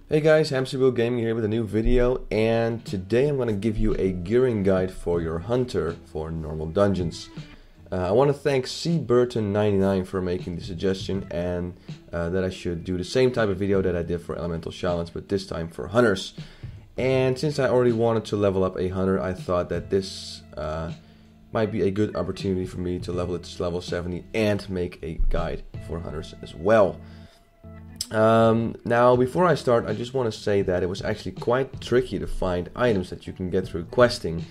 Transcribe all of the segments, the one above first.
Hey guys, Hamsterwheel Gaming here with a new video, and today I'm going to give you a gearing guide for your hunter for normal dungeons. I want to thank cburton99 for making the suggestion, and that I should do the same type of video that I did for elemental shamans, but this time for hunters. And since I already wanted to level up a hunter, I thought that this might be a good opportunity for me to level it to level 70 and make a guide for hunters as well. Now, before I start, I just want to say that it was actually quite tricky to find items that you can get through questing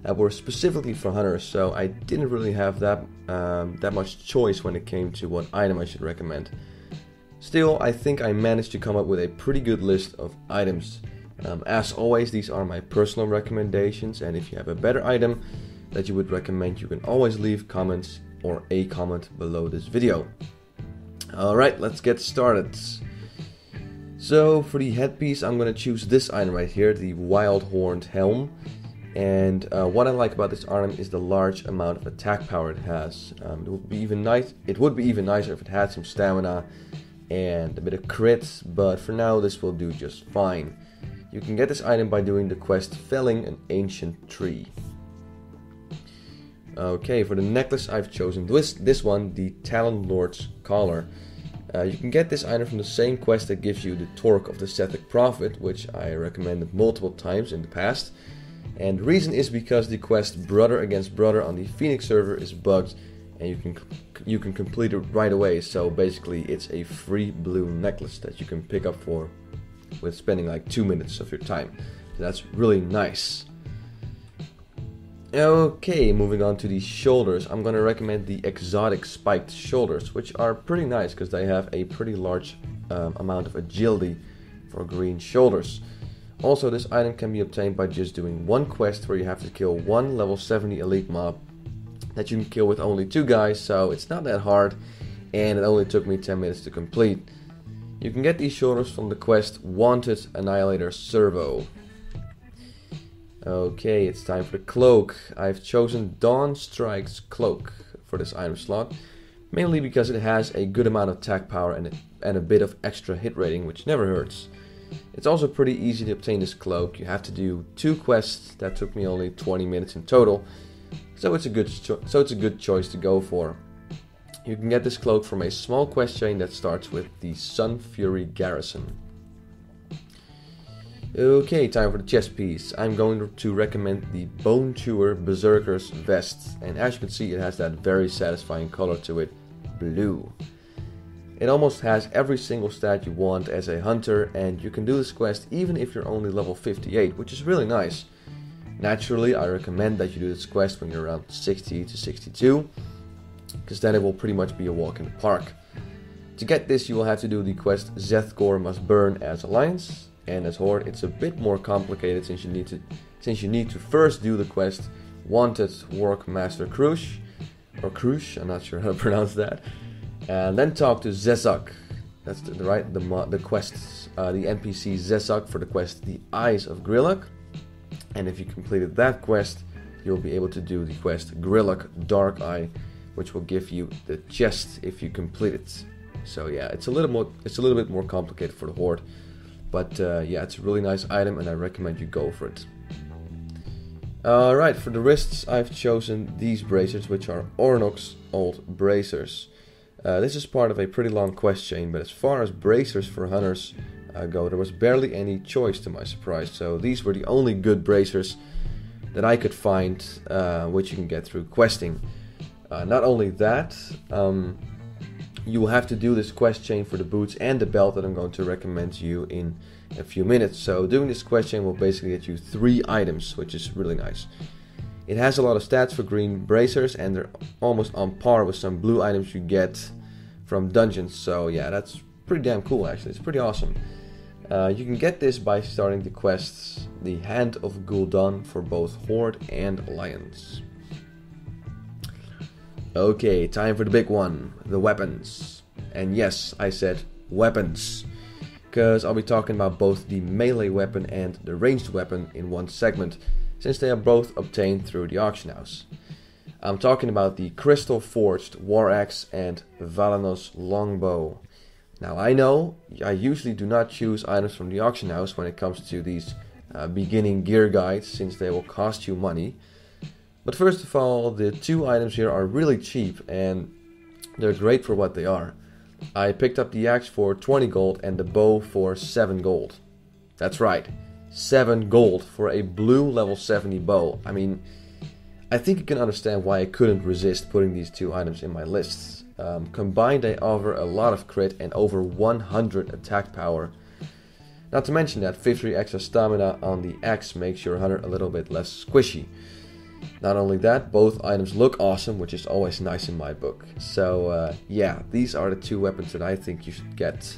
that were specifically for hunters, so I didn't really have that much choice when it came to what item I should recommend. Still, I think I managed to come up with a pretty good list of items. As always, these are my personal recommendations, and if you have a better item that you would recommend, you can always leave comments or a comment below this video. Alright, let's get started. So for the headpiece, I'm going to choose this item right here, the Wild Horned Helm. And what I like about this item is the large amount of attack power it has. It would be even nicer if it had some stamina and a bit of crits, but for now this will do just fine. You can get this item by doing the quest Felling an Ancient Tree. Okay, for the necklace I've chosen this one, the Talon Lord's Collar. You can get this item from the same quest that gives you the Torque of the Sethic Prophet, which I recommended multiple times in the past. And the reason is because the quest Brother Against Brother on the Phoenix server is bugged, and you can complete it right away. So basically it's a free blue necklace that you can pick up with spending like 2 minutes of your time. So that's really nice. Okay, moving on to the shoulders, I'm going to recommend the exotic spiked shoulders, which are pretty nice because they have a pretty large amount of agility for green shoulders. Also, this item can be obtained by just doing one quest where you have to kill one level 70 elite mob that you can kill with only 2 guys, so it's not that hard, and it only took me 10 minutes to complete. You can get these shoulders from the quest Wanted Annihilator Servo. Okay, it's time for the cloak. I've chosen Dawn Strike's Cloak for this item slot, mainly because it has a good amount of attack power and a bit of extra hit rating, which never hurts. It's also pretty easy to obtain this cloak. You have to do 2 quests that took me only 20 minutes in total, so it's a good choice to go for. You can get this cloak from a small quest chain that starts with the Sun Fury Garrison. Okay, time for the chest piece. I'm going to recommend the Bone Chewer Berserkers Vests, and as you can see, it has that very satisfying color to it, blue. It almost has every single stat you want as a hunter, and you can do this quest even if you're only level 58, which is really nice. Naturally, I recommend that you do this quest when you're around 60 to 62, because then it will pretty much be a walk in the park. To get this, you will have to do the quest Zethgor Must Burn as Alliance. And as Horde, it's a bit more complicated since you need to first do the quest Wanted Work Master Krush, or Krush, I'm not sure how to pronounce that, and then talk to Zezak. That's the NPC Zezak for the quest The Eyes of Grillock. And if you completed that quest, you'll be able to do the quest Grillock Dark Eye, which will give you the chest if you complete it. So yeah, it's a little bit more complicated for the Horde. But yeah, it's a really nice item and I recommend you go for it. Alright, for the wrists I've chosen these bracers, which are Ornok's Old Bracers. This is part of a pretty long quest chain, but as far as bracers for hunters go, there was barely any choice to my surprise. So these were the only good bracers that I could find, which you can get through questing. Not only that, you will have to do this quest chain for the boots and the belt that I'm going to recommend to you in a few minutes. So doing this quest chain will basically get you 3 items, which is really nice. It has a lot of stats for green bracers, and they're almost on par with some blue items you get from dungeons. So yeah, that's pretty damn cool actually. It's pretty awesome. You can get this by starting the quests The Hand of Gul'dan for both Horde and Alliance. Okay, time for the big one, the weapons. And yes, I said weapons, because I'll be talking about both the melee weapon and the ranged weapon in one segment, since they are both obtained through the auction house. I'm talking about the Crystal Forged War Axe and Valanos Longbow. Now I know I usually do not choose items from the auction house when it comes to these beginning gear guides, since they will cost you money. But first of all, the 2 items here are really cheap and they're great for what they are. I picked up the axe for 20 gold and the bow for 7 gold. That's right, 7 gold for a blue level 70 bow. I mean, I think you can understand why I couldn't resist putting these 2 items in my lists. Combined, they offer a lot of crit and over 100 attack power. Not to mention that 50 extra stamina on the axe makes your hunter a little bit less squishy. Not only that, both items look awesome, which is always nice in my book. So yeah, these are the 2 weapons that I think you should get.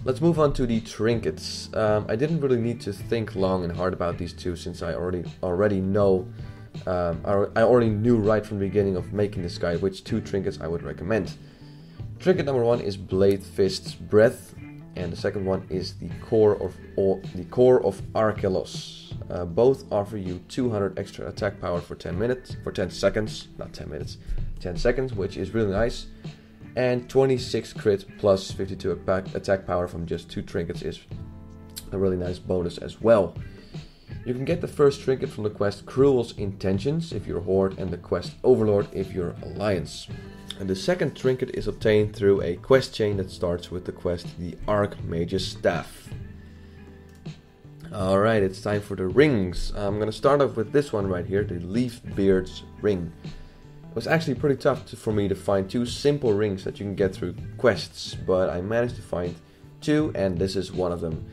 Let's move on to the trinkets. I didn't really need to think long and hard about these 2, since I already know. I already knew right from the beginning of making this guide which 2 trinkets I would recommend. Trinket number 1 is Blade Fist's Breath, and the second one is the Core of Arkelos. Both offer you 200 extra attack power for 10 seconds, not 10 minutes, 10 seconds, which is really nice. And 26 crit plus 52 attack power from just 2 trinkets is a really nice bonus as well. You can get the first trinket from the quest Cruel's Intentions if you're Horde, and the quest Overlord if you're Alliance. And the second trinket is obtained through a quest chain that starts with the quest The Archmage's Staff. Alright, it's time for the rings. I'm gonna start off with this one right here, the Leafbeard's Ring. It was actually pretty tough for me to find 2 simple rings that you can get through quests, but I managed to find 2, and this is one of them.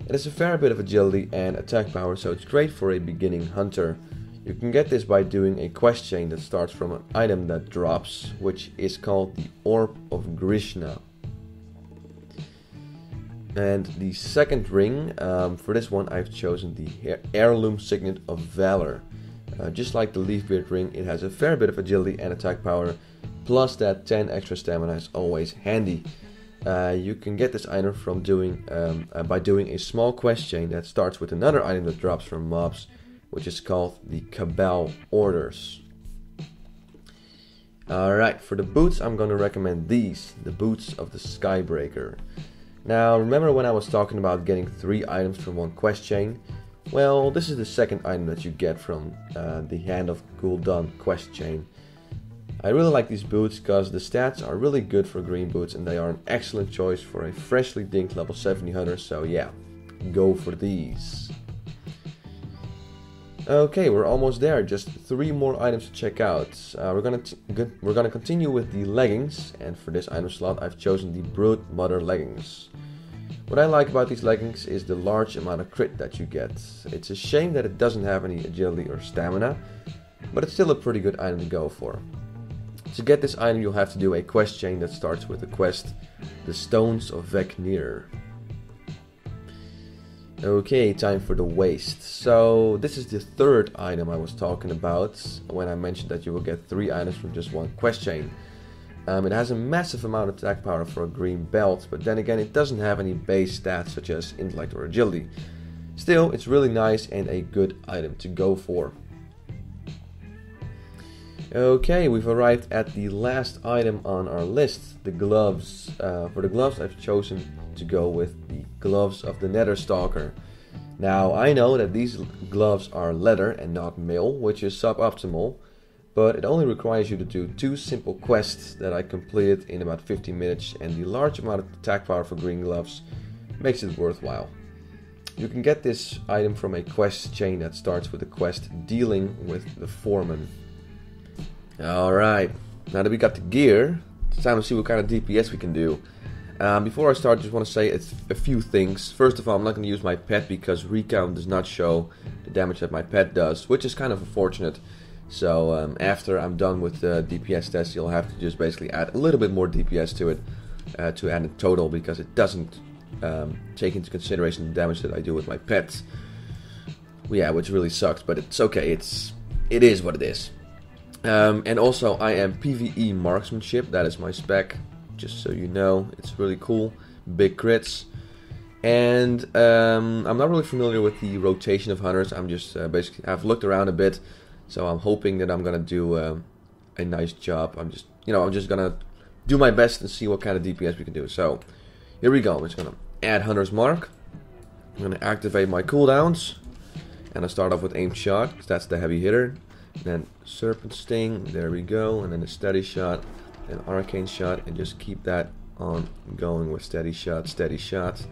It has a fair bit of agility and attack power, so it's great for a beginning hunter. You can get this by doing a quest chain that starts from an item that drops, which is called the Orb of Grishna. And the second ring, for this one I've chosen the Heirloom Signet of Valor. Just like the Leafbeard ring, it has a fair bit of agility and attack power, plus that 10 extra stamina is always handy. You can get this item from by doing a small quest chain that starts with another item that drops from mobs, which is called the Cabal Orders. Alright, for the boots I'm going to recommend these, the Boots of the Skybreaker. Now remember when I was talking about getting 3 items from one quest chain? Well, this is the second item that you get from the Hand of Gul'dan quest chain. I really like these boots because the stats are really good for green boots and they are an excellent choice for a freshly dinked level 70 hunter, so yeah, go for these. Okay, we're almost there, just 3 more items to check out. We're gonna continue with the leggings, and for this item slot I've chosen the Brood Mother leggings. What I like about these leggings is the large amount of crit that you get. It's a shame that it doesn't have any agility or stamina, but it's still a pretty good item to go for. To get this item you'll have to do a quest chain that starts with the quest The Stones of Vecnir. Okay, time for the waist. So this is the third item I was talking about when I mentioned that you will get 3 items from just one quest chain. It has a massive amount of attack power for a green belt, but then again it doesn't have any base stats such as intellect or agility. Still, it's really nice and a good item to go for. Okay, we've arrived at the last item on our list, the gloves. For the gloves I've chosen to go with the Gloves of the Netherstalker. Now I know that these gloves are leather and not mail, which is suboptimal, but it only requires you to do 2 simple quests that I completed in about 15 minutes, and the large amount of attack power for green gloves makes it worthwhile. You can get this item from a quest chain that starts with the quest Dealing with the Foreman. Alright, now that we got the gear, it's time to see what kind of DPS we can do. Before I start, I just want to say a few things. First of all, I'm not going to use my pet because Recount does not show the damage that my pet does, which is kind of unfortunate. So after I'm done with the DPS test, you'll have to just basically add a little bit more DPS to it to add a total, because it doesn't take into consideration the damage that I do with my pet. Yeah, which really sucks, but it's okay. It is what it is. And also I am PvE marksmanship, that is my spec, just so you know. It's really cool, big crits. And I'm not really familiar with the rotation of hunters. I'm just basically, I've looked around a bit, so I'm hoping that I'm gonna do a nice job. I'm just gonna do my best and see what kind of DPS we can do. So here we go. I'm just gonna add Hunter's Mark. I'm gonna activate my cooldowns, and I start off with Aimed Shot, because that's the heavy hitter. Then Serpent Sting, there we go, and then a Steady Shot, and Arcane Shot, and just keep that on going with Steady Shot, Steady Shot.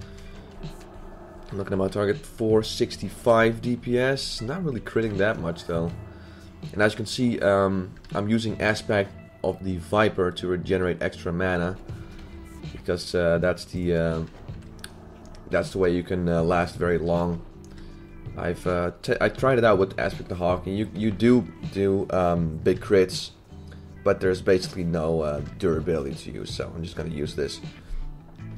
I'm looking at my target, 465 DPS, not really critting that much though. And as you can see, I'm using Aspect of the Viper to regenerate extra mana, because that's the way you can last very long. I tried it out with Aspect the Hawk, and you do big crits, but there's basically no durability to use, so I'm just going to use this.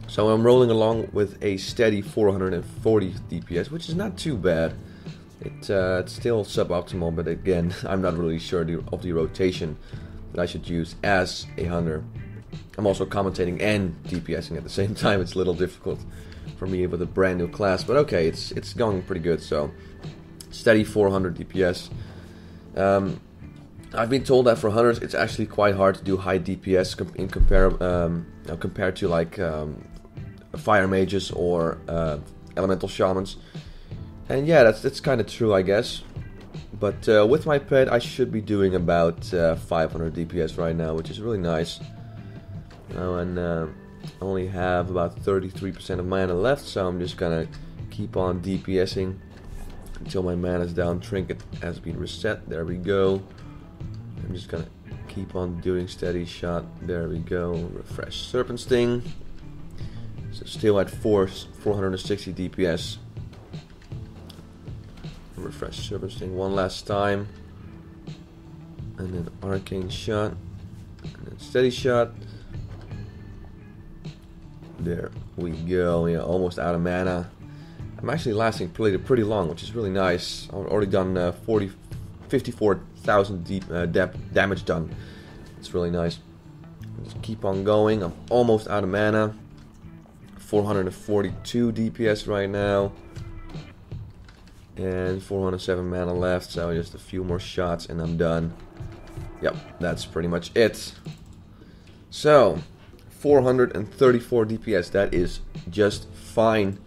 So I'm rolling along with a steady 440 DPS, which is not too bad. It's still suboptimal, but again, I'm not really sure of the rotation that I should use as a hunter. I'm also commentating and DPSing at the same time. It's a little difficult for me with a brand new class, but okay, it's going pretty good. So steady 400 DPS. I've been told that for hunters it's actually quite hard to do high DPS compared to like fire mages or elemental shamans. And yeah, that's kind of true, I guess. But with my pet, I should be doing about 500 DPS right now, which is really nice. And I only have about 33% of mana left, so I'm just gonna keep on DPSing until my mana is down. Trinket has been reset. There we go. I'm just gonna keep on doing Steady Shot. There we go. Refresh Serpent Sting. So still at 460 DPS. Refresh Serpent Sting one last time, and then Arcane Shot, and then Steady Shot. There we go. Yeah, almost out of mana. I'm actually lasting pretty long, which is really nice. I've already done 54,000 damage done. It's really nice. Just keep on going. I'm almost out of mana. 442 DPS right now. And 407 mana left, so just a few more shots and I'm done. Yep, that's pretty much it. So, 434 DPS, that is just fine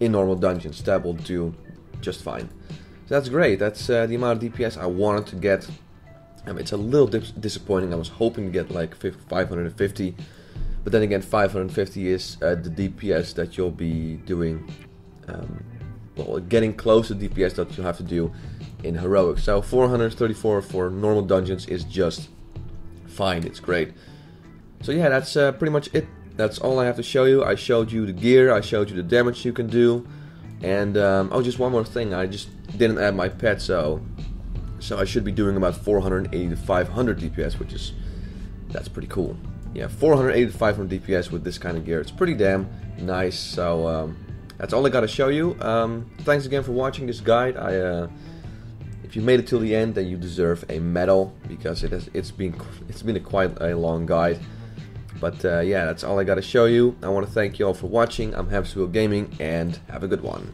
in normal dungeons. That will do just fine. So that's great, that's the amount of DPS I wanted to get. It's a little disappointing. I was hoping to get like 550, but then again 550 is the DPS that you'll be doing, well, getting close to DPS that you'll have to do in heroic. So 434 for normal dungeons is just fine, it's great. So yeah, that's pretty much it. That's all I have to show you. I showed you the gear, I showed you the damage you can do, and oh, just one more thing, I just didn't add my pet, so I should be doing about 480 to 500 DPS, that's pretty cool. Yeah, 480 to 500 DPS with this kind of gear, it's pretty damn nice. So that's all I gotta show you. Thanks again for watching this guide. If you made it till the end, then you deserve a medal, because it's been quite a long guide. But yeah, that's all I gotta show you. I want to thank you all for watching. I'm Hamsterwheel Gaming, and have a good one.